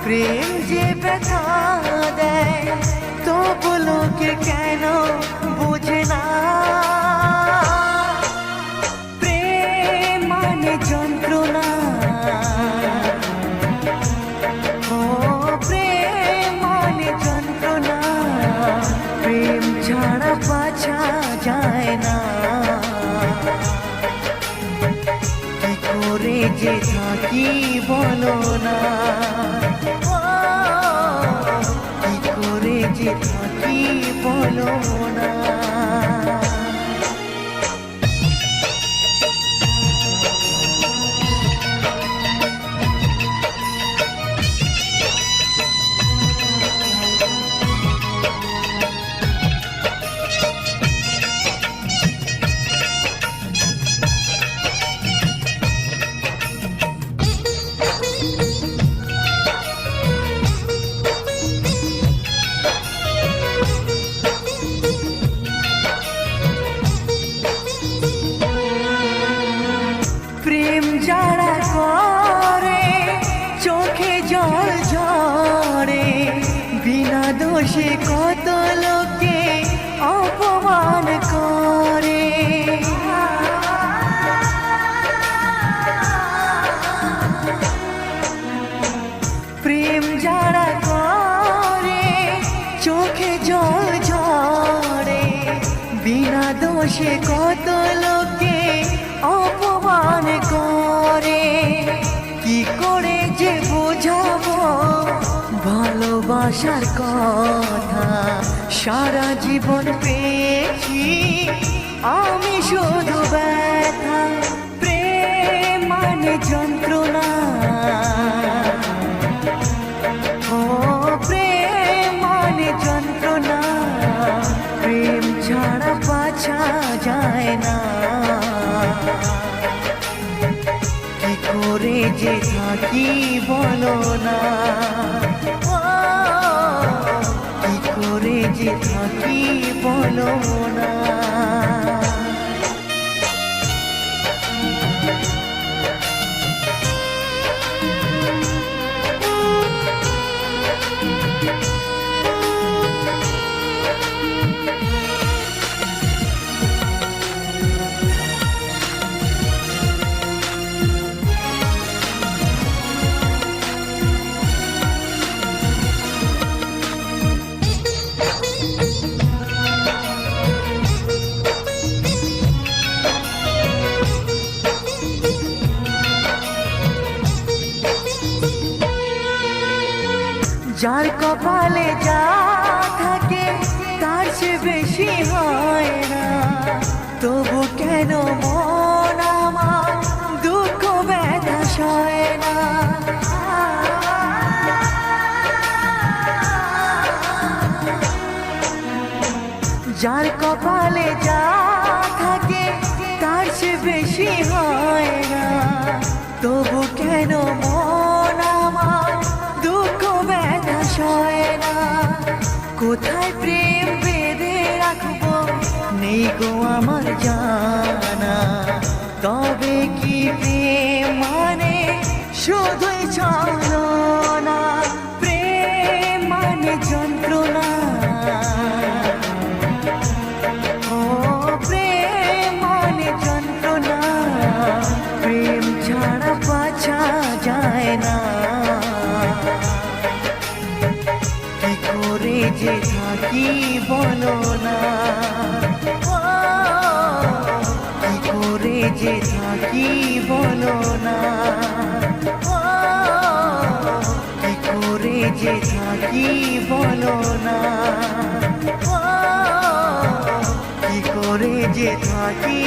প্রেম যে ব্যথা দেয় তবু লোকে কেন বোঝে না। প্রেম মানে যন্ত্রণা, ও প্রেম মানে যন্ত্রণা, প্রেম ছাড়া বাঁচা যায় না। কি করে যে থাকি বলো না, কি করে যে থাকি বলো না। প্রেম যারা করে চোখে জল ঝরে, বিনা দোষে কত লোকে অপমান করে। প্রেম যারা করে চোখে জল ঝরে, বিনা দোষে কত লোকে অপমান করে। কি করে যে বোঝাবো ভালোবাসার কথা, সারা জীবন পেয়েছি আমি শুধু ব্যথা। প্রেম মানে যন্ত্রণা, ও প্রেম মানে যন্ত্রণা, প্রেম ছাড়া বাঁচা যায় না। কি করে যে থাকি বলো না, কি করে যে থাকি বলো না। যার কপালে যা থাকে তার চেয়ে বেশি হয় না, তবু কেন মন আমার দুঃখ ব্যথা সয় না। যার কপালে যা থাকে তার চেয়ে বেশি হয় না, তবু কেন মন আমার দুঃখ ব্যথা সয় না। কোথায় প্রেম বেঁধে রাখবো নেই গো আমার জানা, তবে কি প্রেম মানে শুধুই ছলনা। প্রেম মানে যন্ত্রণা, ও প্রেম মানে যন্ত্রণা, প্রেম ছাড়া বাঁচা যায় না। কি করে যে থাকি বলো না, কি করে যে থাকি বলো না, কি করে যে থাকি বলো না, কি করে যে থাকি